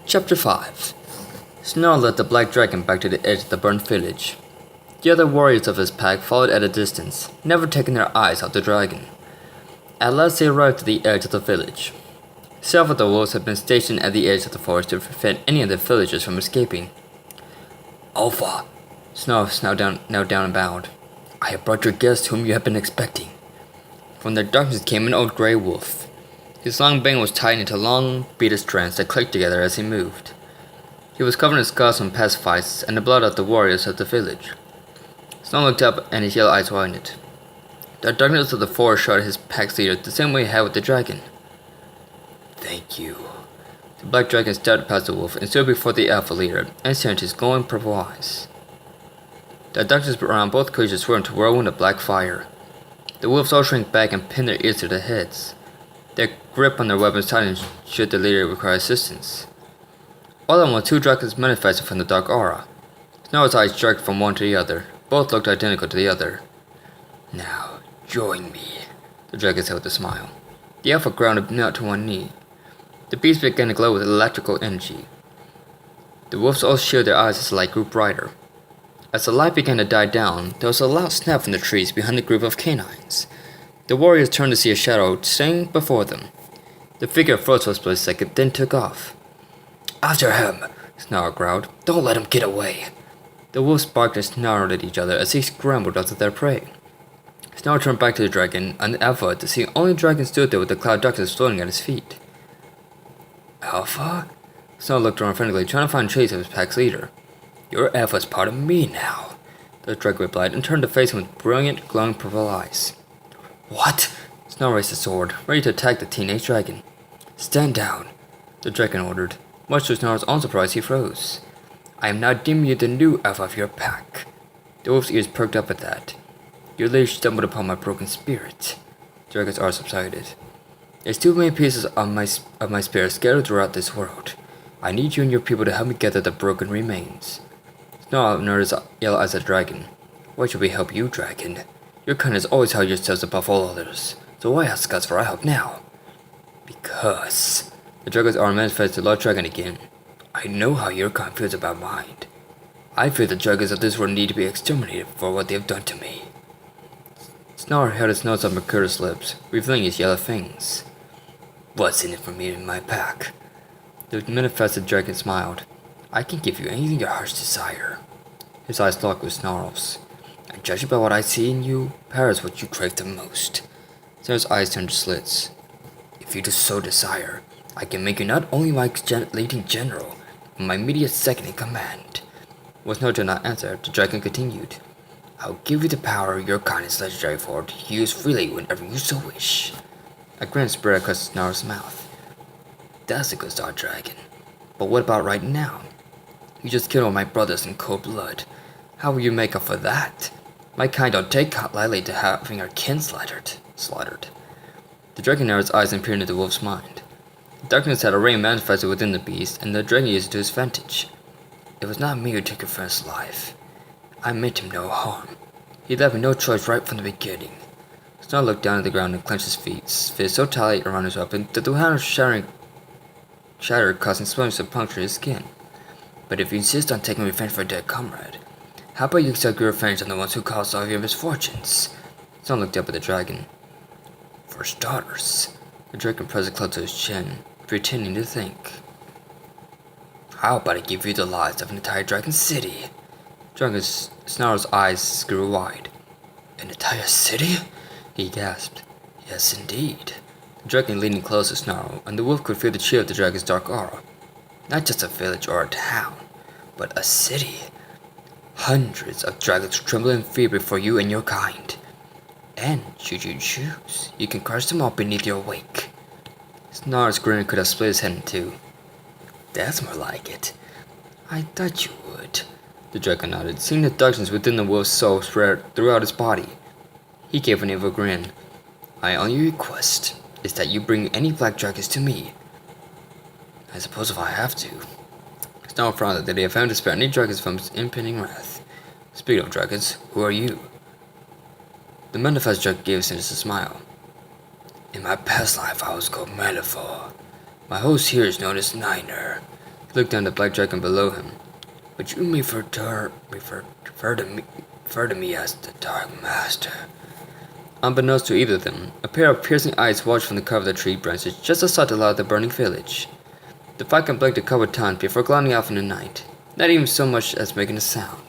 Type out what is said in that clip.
Chapter 5. Snarl led the black dragon back to the edge of the burnt village. The other warriors of his pack followed at a distance, never taking their eyes off the dragon. At last they arrived at the edge of the village. Several of the wolves had been stationed at the edge of the forest to prevent any of the villagers from escaping. Alpha, Snarl now down and bowed. I have brought your guest whom you have been expecting. From the darkness came an old grey wolf. His long bane was tied into long, bearded strands that clicked together as he moved. He was covered in scars from past fights and the blood of the warriors of the village. Snow looked up and his yellow eyes widened. The darkness of the forest shot his pack's leader the same way he had with the dragon. Thank you. The black dragon stepped past the wolf and stood before the alpha leader and stared into his glowing purple eyes. The darkness around both creatures swirled into a whirlwind of black fire. The wolves all shrank back and pinned their ears to their heads. Their grip on their weapons tightened should the leader require assistance. All at once, two dragons manifested from the dark aura. Snarl's eyes jerked from one to the other. Both looked identical to the other. Now, join me, the dragon said with a smile. The alpha grounded knelt to one knee. The beast began to glow with electrical energy. The wolves all shielded their eyes as the light grew brighter. As the light began to die down, there was a loud snap from the trees behind the group of canines. The warriors turned to see a shadow standing before them. The figure froze for a split second, then took off. After him, Snarl growled. Don't let him get away. The wolves barked and snarled at each other as they scrambled after their prey. Snarl turned back to the dragon and the alpha to see only the dragon stood there with the cloud darkness floating at his feet. Alpha? Snarl looked around frantically, trying to find trace of his pack's leader. Your alpha is part of me now, the dragon replied and turned to face him with brilliant, glowing purple eyes. What? Snarl raised his sword, ready to attack the teenage dragon. Stand down, the dragon ordered. Much to Snarl's own surprise, he froze. I am now deeming you the new alpha of your pack. The wolf's ears perked up at that. Your leader stumbled upon my broken spirit. The dragon's aura subsided. There's too many pieces of my spirit scattered throughout this world. I need you and your people to help me gather the broken remains. Snarl nodded his yellow eyes at the dragon. Why should we help you, dragon? Your kind has always held yourselves above all others, so why ask us for our help now? Because the dragon's arm manifested the large dragon again. I know how your kind feels about mine. I fear the dragons of this world need to be exterminated for what they have done to me. Snarl held his nose on Mercurius' lips, revealing his yellow fangs. What's in it for me and my pack? The manifested dragon smiled. I can give you anything your heart's desire. His eyes locked with Snarl's. And judging by what I see in you, power is what you crave the most. Snarl's eyes turned to slits. If you do so desire, I can make you not only my leading general, but my immediate second in command. When Snarl did not answer, the dragon continued. I'll give you the power your kind is legendary for to use freely whenever you so wish. A grin spread across Snarl's mouth. That's a good start, dragon. But what about right now? You just killed all my brothers in cold blood. How will you make up for that? My kind don't take lightly to having our kin slaughtered. The dragon narrowed his eyes and peered into the wolf's mind. The darkness had already manifested within the beast, and the dragon used it to his advantage. It was not me who took your friend's life. I meant him no harm. He left me no choice right from the beginning. Snarl looked down at the ground and clenched his fists so tightly around his weapon that the hammer shattered, causing splinters to puncture his skin. But if you insist on taking revenge for a dead comrade, how about you accept your revenge on the ones who caused all your misfortunes? Snarl looked up at the dragon. For starters, the dragon pressed it close to his chin, pretending to think. How about I give you the lives of an entire dragon city? Snarl's eyes grew wide. An entire city? He gasped. Yes, indeed. The dragon leaning close to Snarl, and the wolf could feel the chill of the dragon's dark aura. Not just a village or a town, but a city. Hundreds of dragons tremble in fear before you and your kind. And, should you choose, you can crush them all beneath your wake. Snarl's grin could have split his head in two. That's more like it. I thought you would. The dragon nodded, seeing the darkness within the wolf's soul spread throughout his body. He gave an evil grin. My only request is that you bring any black dragons to me. I suppose if I have to. Snarl frowned that they had found to spare any dragons from his impending wrath. Speaking of dragons, who are you? The manifest dragon gave a sinister smile. In my past life I was called Metaphor. My host here is known as Niner. He looked down at the black dragon below him. But you may refer to me as the Dark Master. Unbeknownst to either of them, a pair of piercing eyes watched from the cover of the tree branches just outside the light of the burning village. The falcon blinked a couple of times before gliding off in the night, not even so much as making a sound.